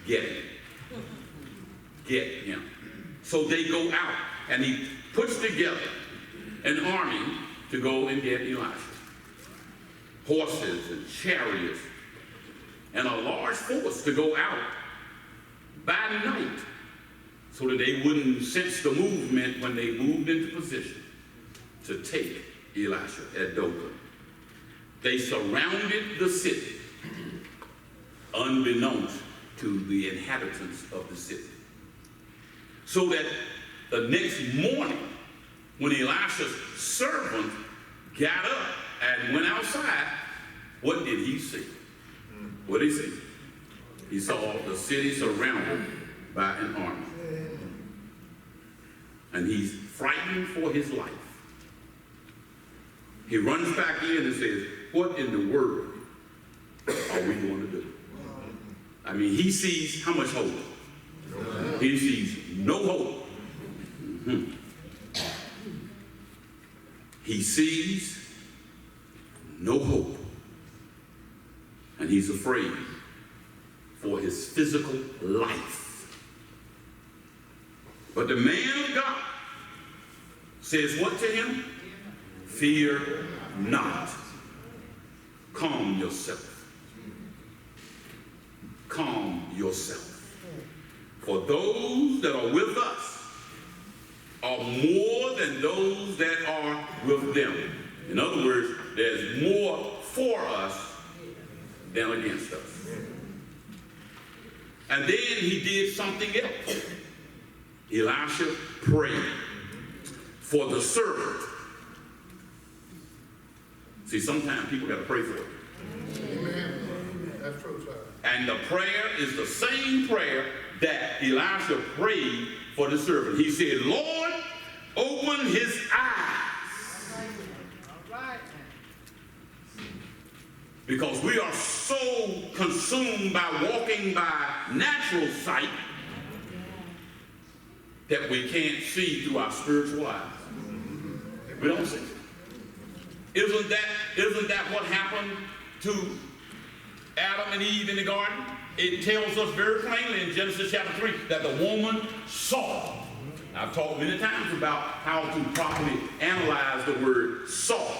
get him. Get him. So they go out, and he puts together an army to go and get Elisha. Horses and chariots, and a large force to go out by night so that they wouldn't sense the movement when they moved into position to take Elisha at Dothan. They surrounded the city, unbeknownst to the inhabitants of the city. So that the next morning, when Elisha's servant got up and went outside, what did he see? What did he see? He saw the city surrounded by an army. And he's frightened for his life. He runs back in and says, what in the world are we going to do? I mean, he sees how much hope? He sees no hope. He sees no hope. And he's afraid for his physical life. But the man of God says what to him? Fear not. Calm yourself. Calm yourself. For those that are with us are more than those that are with them. In other words, there's more for us than against us. And then he did something else. Elisha prayed for the servant. See, sometimes people got to pray for it. Amen. That's true, sir. And the prayer is the same prayer that Elisha prayed for the servant. He said, Lord, open his eyes. All right. Because we are so consumed by walking by natural sight that we can't see through our spiritual eyes. We don't see. Isn't that what happened to Adam and Eve in the garden? It tells us very plainly in Genesis chapter 3 that the woman saw. I've talked many times about how to properly analyze the word saw.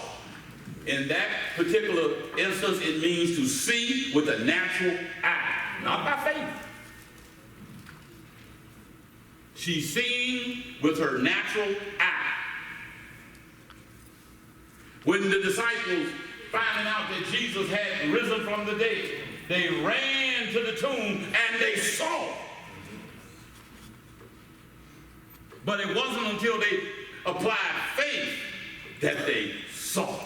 In that particular instance, it means to see with a natural eye, not by faith. She's seeing with her natural eye. When the disciples, finding out that Jesus had risen from the dead, they ran to the tomb and they saw. But it wasn't until they applied faith that they saw.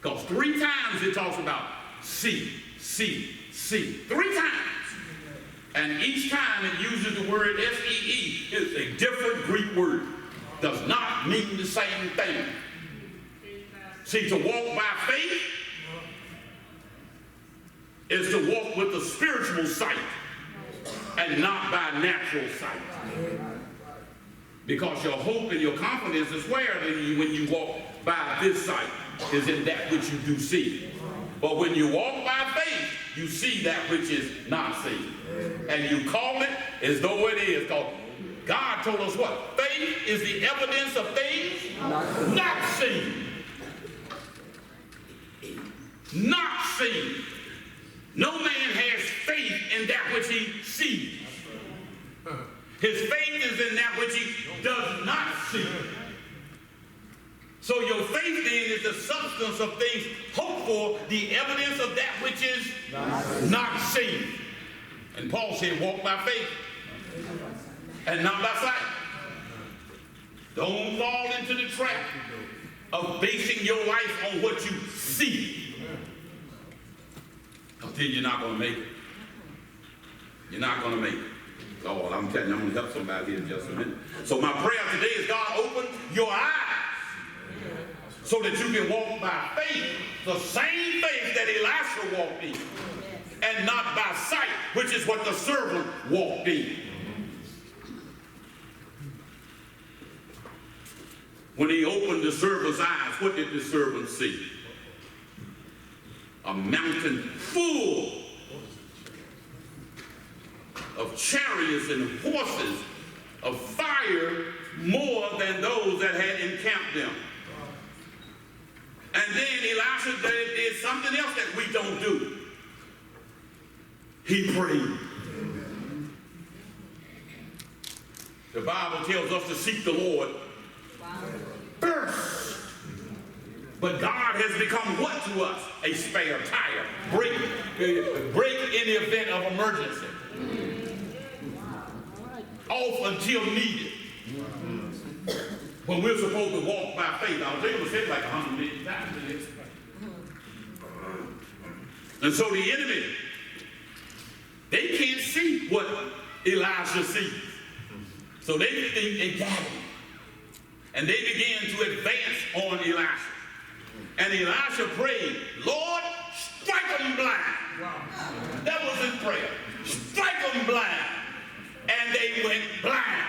Because 3 times it talks about see, see, see. 3 times. And each time it uses the word S-E-E. It's a different Greek word. Does not mean the same thing. See, to walk by faith is to walk with the spiritual sight and not by natural sight. Because your hope and your confidence is where when you walk by this sight is in that which you do see. But when you walk by faith, you see that which is not seen. And you call it as though it is. Because God told us what? Faith is the evidence of things not seen. Not seen. No man has faith in that which he sees. His faith is in that which he does not see. So your faith then is the substance of things hoped for, the evidence of that which is not seen. And Paul said, walk by faith and not by sight. Don't fall into the trap of basing your life on what you see. Because then you're not going to make it. You're not going to make it. Oh, I'm telling you, I'm going to help somebody here in just a minute. So my prayer today is, God, open your eyes so that you can walk by faith, the same faith that Elisha walked in, and not by sight, which is what the servant walked in. When he opened the servant's eyes, what did the servant see? A mountain full of chariots and horses of fire more than those that had encamped them. And then Elisha did something else that we don't do. He prayed. The Bible tells us to seek the Lord first. But God has become what to us? A spare tire. Break in the event of emergency. Off until needed. When we're supposed to walk by faith. I was able to say it like 100 million times. And so the enemy, they can't see what Elijah sees. So they think they got him. And they began to advance on Elisha. And Elisha prayed, Lord, strike them blind. Wow. That was his prayer. Strike them blind. And they went blind.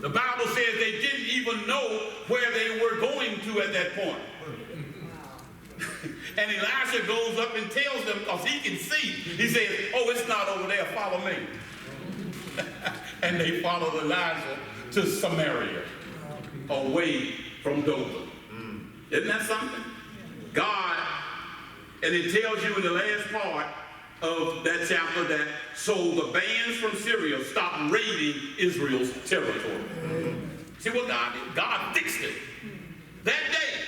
The Bible says they didn't even know where they were going to at that point. And Elisha goes up and tells them, because he can see, he says, oh, it's not over there, follow me. And they followed Elijah to Samaria, away from Dothan. Isn't that something? God, and it tells you in the last part of that chapter that so the bands from Syria stopped raiding Israel's territory. See what God did? God fixed it that day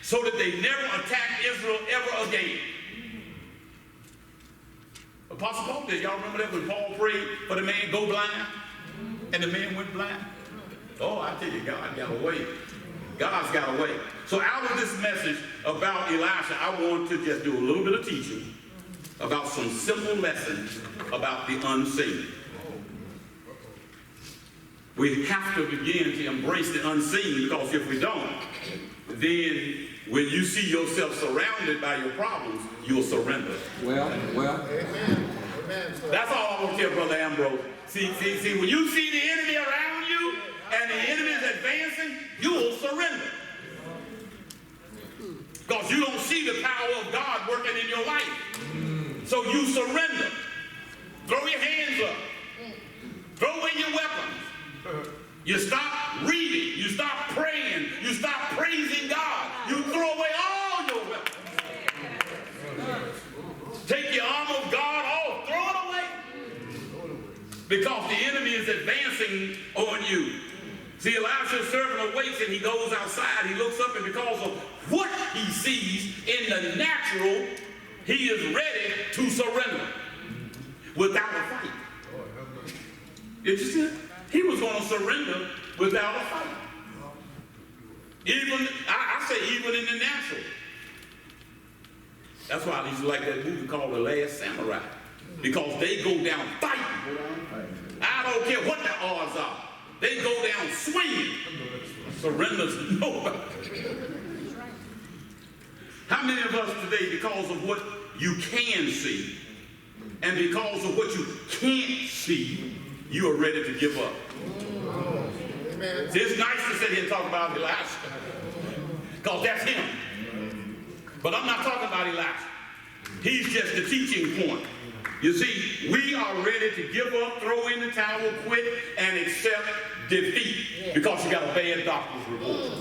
so that they never attacked Israel ever again. Apostle Paul did. Y'all remember that when Paul prayed for the man go blind? And the man went blind? Oh, I tell you, God got away. God's got away. So out of this message about Elisha, I want to just do a little bit of teaching about some simple lessons about the unseen. We have to begin to embrace the unseen, because if we don't, then when you see yourself surrounded by your problems, you'll surrender. Well. Amen. That's all I want to tell Brother Ambrose. See, when you see the enemy around you and the enemy is advancing, you will surrender. Because you don't see the power of God working in your life. So you surrender. Throw your hands up. Throw away your weapons. You stop reading. You stop praying. You stop praising God. You throw away all your weapons. Take your armor of God off. Throw it away. Because the enemy is advancing on you. See, Elisha's servant awaits and he goes outside. He looks up, and because of what he sees in the natural, he is ready to surrender without a fight. Did you see it? He was going to surrender without a fight. Even, I say even in the natural. That's why I used to like that movie called The Last Samurai. Because they go down fighting. I don't care what the odds are. They go down swinging. Surrender to nobody. How many of us today, because of what you can see, and because of what you can't see, you are ready to give up? See, it's nice to sit here and talk about Elisha, because that's him. But I'm not talking about Elisha. He's just the teaching point. You see, we are ready to give up, throw in the towel, quit, and accept defeat because you got a bad doctor's report.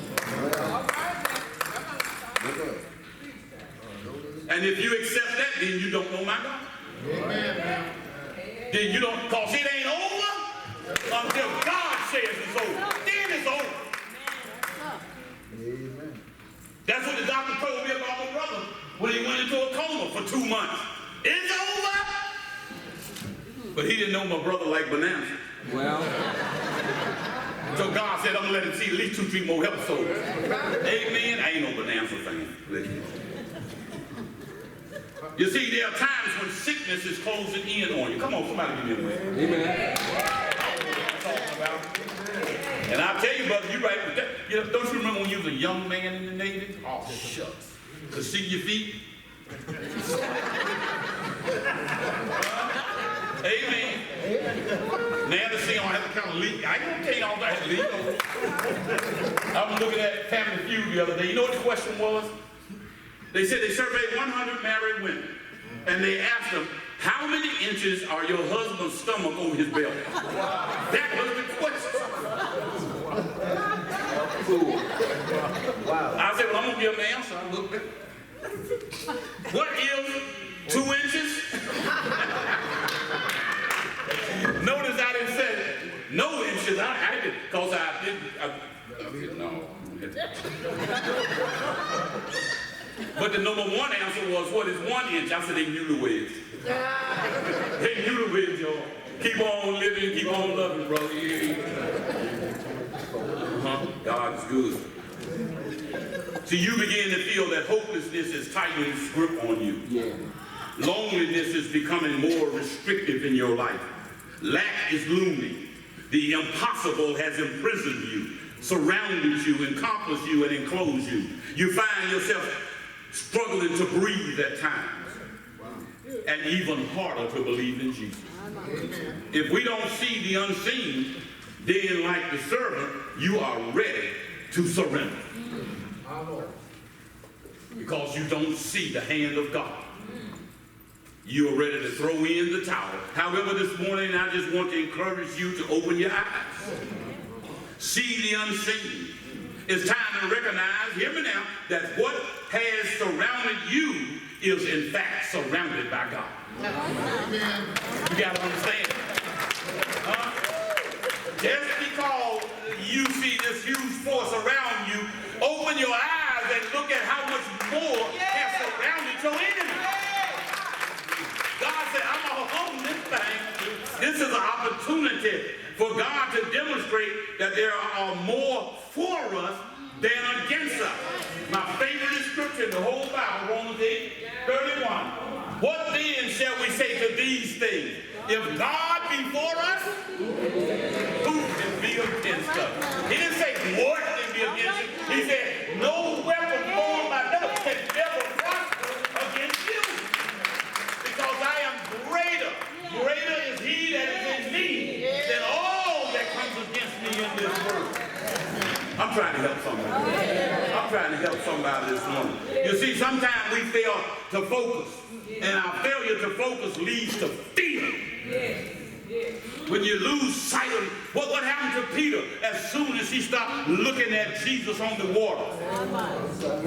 And if you accept that, then you don't know my God. Then you don't, because it ain't over until God says it's over. Then it's over. Amen. That's what the doctor told me about my brother when he went into a coma for 2 months. It's over. But he didn't know my brother liked bananas. Well. So God said, I'm going to let him see at least 2-3 more episodes. Amen. I ain't no bonanza fan. You see, there are times when sickness is closing in on you. Come on, somebody give me a word. Amen. And I'll tell you, brother, you're right. You know, don't you remember when you was a young man in the Navy? Oh, shucks. To see your feet? Amen. Now to see, I don't have to kind of leak. I ain't gonna tell you all that leak. I was looking at Family Feud the other day. You know what the question was? They said they surveyed 100 married women. And they asked him, how many inches are your husband's stomach over his belly? That was the question. Wow. I said, well, I'm going to give him the answer. I looked at it. What is 2 inches? Notice I didn't say no inches. I didn't, because I didn't know. But the number one answer was, what is 1 inch? I said, they newlyweds. They newlyweds, y'all. Keep on living, keep on loving, brother. God is good. So you begin to feel that hopelessness is tightening its grip on you. Yeah. Loneliness is becoming more restrictive in your life. Lack is looming. The impossible has imprisoned you, surrounded you, encompassed you, and enclosed you. You find yourself struggling to breathe at times, and even harder to believe in Jesus. If we don't see the unseen, then like the servant, you are ready to surrender. Because you don't see the hand of God. You're ready to throw in the towel. However, this morning, I just want to encourage you to open your eyes. See the unseen. It's time to recognize, hear me now, that what has surrounded you is in fact surrounded by God. You got to understand. Just because you see this huge force around you, open your eyes and look at how much more has surrounded your enemy. God said, I'm going to own this thing. This is an opportunity for God to demonstrate that there are more for us than against us. My favorite scripture in the whole Bible, Romans 8:31. What then shall we say to these things? If God be for us, who can be against us? He didn't say what can be against us. He said, no weapon formed by them can ever prosper against you. Because I am greater. Greater is he that is in me than all that comes against me in this world. I'm trying to help somebody. I'm trying to help somebody this morning. You see, sometimes we fail to focus. And our failure to focus leads to fear. When you lose sight of what happened to Peter as soon as he stopped looking at Jesus on the water?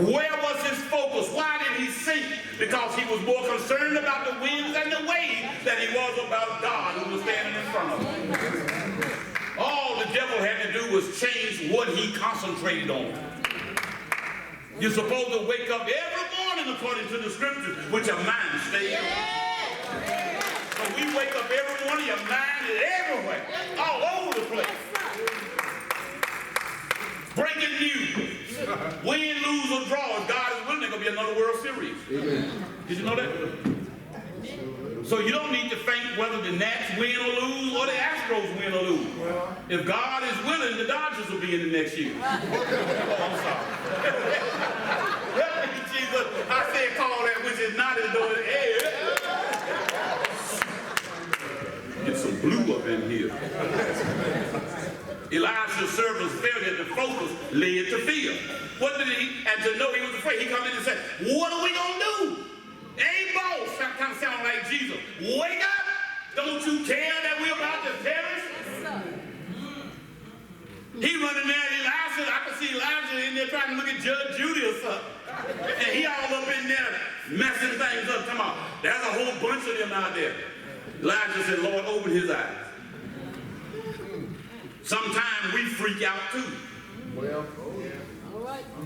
Where was his focus? Why did he sink? Because he was more concerned about the winds and the waves than he was about God who was standing in front of him. All the devil had to do was change what he concentrated on. You're supposed to wake up every morning according to the scriptures with your mind stayed on. So we wake up every morning, your mind is everywhere, all over the place. Breaking news. Win, lose, or draw. If God is willing, there's going to be another World Series. Amen. Did you know that? So you don't need to think whether the Nats win or lose or the Astros win or lose. If God is willing, the Dodgers will be in the next year. Oh, I'm sorry. Help me, Jesus. I said call that which is not as though it is. Get some blue up in here. Elijah's servant's failure to focus led to fear. What did he? And to know he was afraid, he come in and said, what are we going to do? Hey, boss, that kind of sound like Jesus. Wake up! Don't you care that we're about to perish? He running there, Elijah. I can see Elijah in there trying to look at Judge Judy or something. And he all up in there messing things up. Come on. There's a whole bunch of them out there. Elijah said, Lord, open his eyes. Sometimes we freak out too. Well,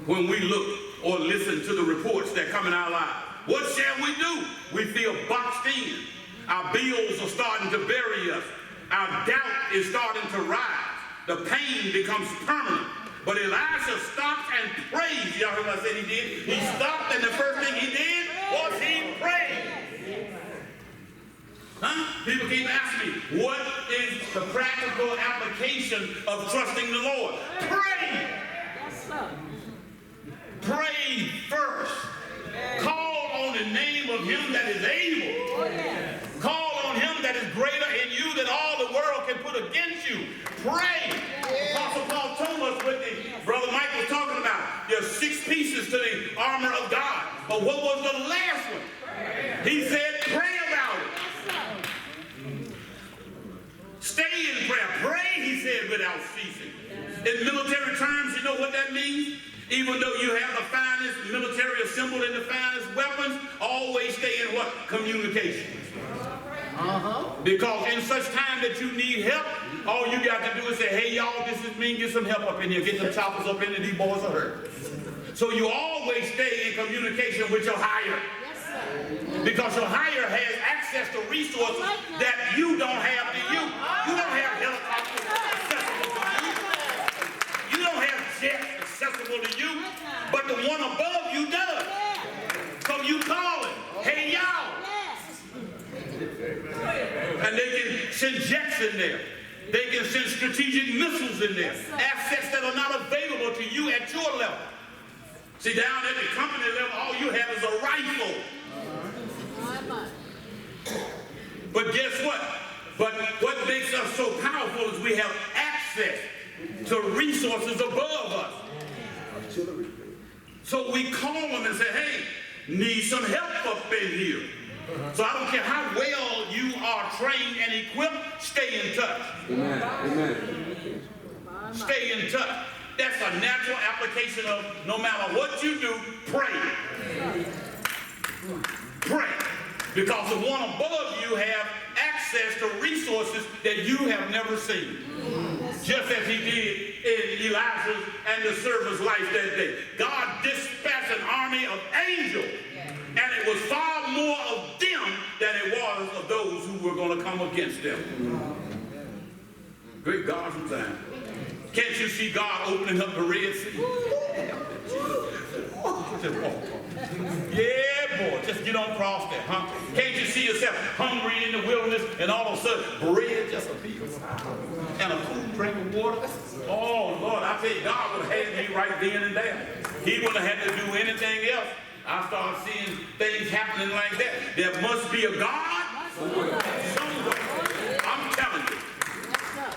when we look or listen to the reports that come in our lives. What shall we do? We feel boxed in. Our bills are starting to bury us. Our doubt is starting to rise. The pain becomes permanent. But Elijah stopped and prayed. Y'all heard what I said he did? He stopped, and the first thing he did was he prayed. Huh? People keep asking me, what is the practical application of trusting the Lord? Pray. Pray first. Call on the name of him that is able. Call on him that is greater in you than all the world can put against you. Pray. Apostle Paul told us what Brother Mike was talking about. There's 6 pieces to the armor of God. But what was the last one? He said, ready without ceasing. In military terms, you know what that means? Even though you have the finest military assembled and the finest weapons, always stay in what? Communication. Because in such time that you need help, all you got to do is say, hey y'all, this is me, get some help up in here, get some choppers up in here, these boys are hurt. So you always stay in communication with your higher. Because your higher has access to resources that you don't have to you. You don't have helicopters accessible to you. You don't have jets accessible to you. But the one above you does. So you call it, hey y'all. And they can send jets in there. They can send strategic missiles in there. Assets that are not available to you at your level. See, down at the company level, all you have is a rifle. But guess what? But what makes us so powerful is we have access to resources above us. So we call them and say, hey, need some help up in here. So I don't care how well you are trained and equipped, stay in touch. Amen. Amen. Stay in touch. That's a natural application of no matter what you do, pray. Pray. Because the one above you have access to resources that you have never seen. Just as he did in Elijah's and the servant's life that day. God dispatched an army of angels. And it was far more of them than it was of those who were going to come against them. Great God from time. Can't you see God opening up the Red Sea? Yeah, boy, just get on across there, huh? Can't you see yourself hungry in the wilderness and all of a sudden bread just appears and a cool drink of water? Oh, Lord, I tell you, God would have had me right then and there. He wouldn't have had to do anything else. I started seeing things happening like that. There must be a God somewhere. I'm telling you.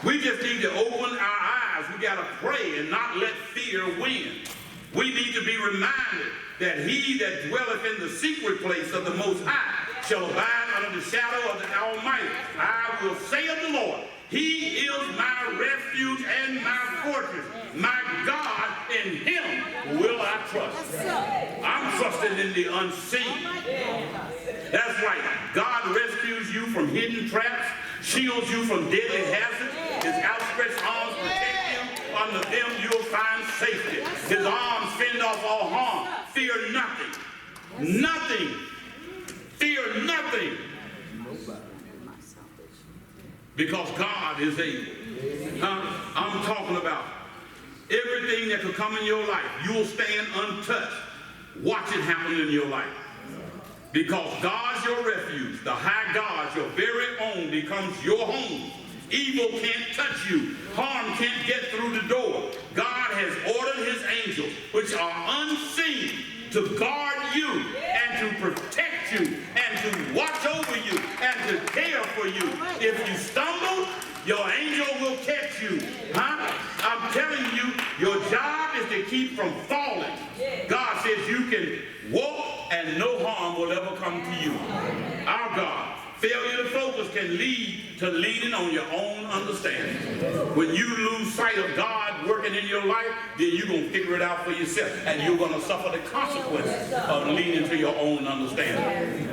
We just need to open our eyes. We got to pray and not let fear win. We need to be reminded that he that dwelleth in the secret place of the Most High shall abide under the shadow of the Almighty. I will say of the Lord, he is my refuge and my fortress. My God, in him will I trust. I'm trusting in the unseen. That's right. God rescues you from hidden traps, shields you from deadly hazards. His outstretched arms protect you. Under them you'll find safety. His arms fend off all harm. Fear nothing. Nothing. Fear nothing. Because God is able. I'm talking about everything that could come in your life. You will stand untouched. Watch it happen in your life. Because God's your refuge. The high God, your very own, becomes your home. Evil can't touch you. Harm can't get through the door. God has ordered his angels, which are unseen, to guard you and to protect you and to watch over you and to care for you. If you stumble, your angel will catch you. I'm telling you, your job is to keep from falling. God says you can walk and no harm will ever come to you. Our God. Failure to focus can lead to leaning on your own understanding. When you lose sight of God working in your life, then you're going to figure it out for yourself. And you're going to suffer the consequences of leaning to your own understanding.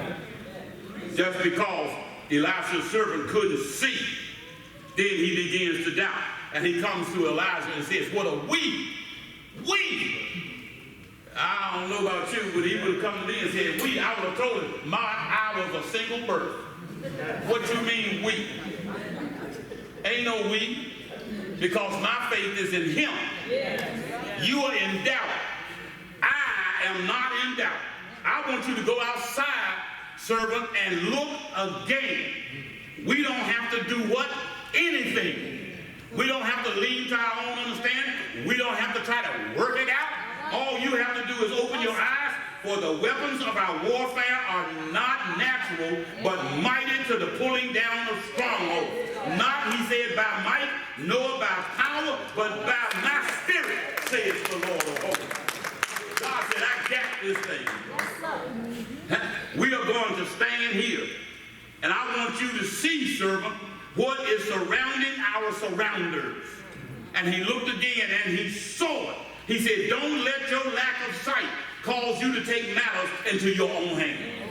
Just because Elisha's servant couldn't see, then he begins to doubt. And he comes to Elijah and says, what are we? I don't know about you, but he would have come to me and said, I would have told him, I was a single birth. What you mean we? Ain't no we, because my faith is in him. You are in doubt. I am not in doubt. I want you to go outside, servant, and look again. We don't have to do what? Anything. We don't have to lean to our own understanding. We don't have to try to work it out. All you have to do is open your eyes, for the weapons of our warfare are not natural, but mighty to the pulling down of strongholds. Not, he said, by might, nor by power, but by my spirit, says the Lord of hosts. God said, I got this thing. We are going to stand here. And I want you to see, servant, what is surrounding our surrounders. And he looked again and he saw it. He said, don't let your lack of sight cause you to take matters into your own hands.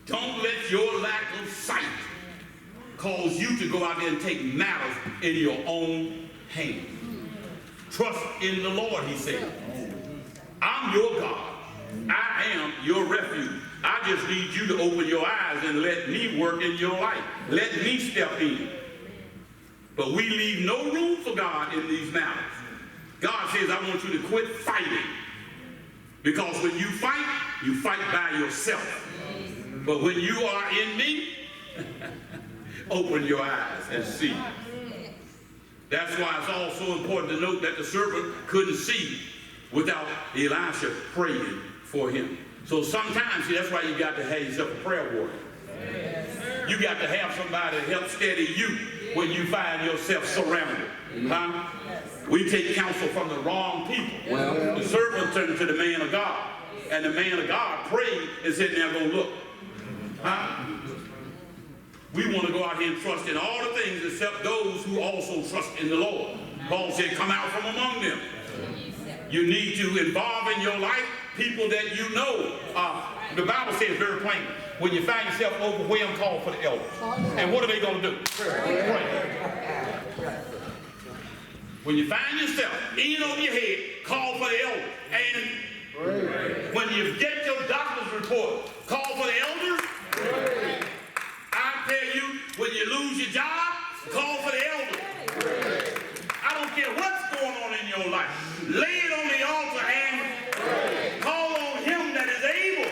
Don't let your lack of sight cause you to go out there and take matters in your own hands. Trust in the Lord, he said. I'm your God. I am your refuge. I just need you to open your eyes and let me work in your life. Let me step in. But we leave no room for God in these matters. God says, I want you to quit fighting. Because when you fight by yourself. But when you are in me, open your eyes and see. That's why it's also important to note that the servant couldn't see without Elisha praying for him. So sometimes, see, that's why you got to have yourself a prayer warrior. You got to have somebody to help steady you when you find yourself surrounded. Huh? We take counsel from the wrong people. The servant turned to the man of God. And the man of God prayed and said, now go look. Huh? We want to go out here and trust in all the things except those who also trust in the Lord. Paul said, come out from among them. You need to involve in your life people that you know. The Bible says very plainly, when you find yourself overwhelmed, call for the elders. And what are they going to do? Pray. When you find yourself in over your head, call for the elders. And when you get your doctor's report, call for the elders. I tell you, when you lose your job, call for the elders. I don't care what's going on in your life. Lay it on the altar and call on him that is able.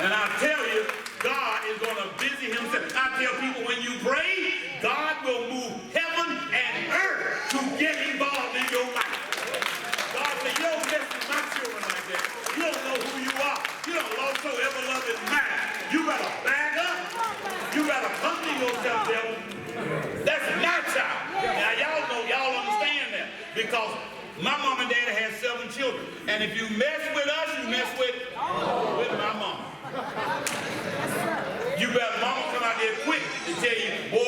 And I tell you, God is going to busy himself. I tell people, when you pray, God will move heaven and earth to get involved in your life. God said, you don't mess with my children like that. You don't know who you are. You don't love so ever love is mine. You better back up. You better come to yourself, devil. That's my child. Now y'all know, y'all understand that. Because my mom and daddy had 7 children. And if you mess with us, you mess with my mama. You better, mama come out there quick and tell you, boy,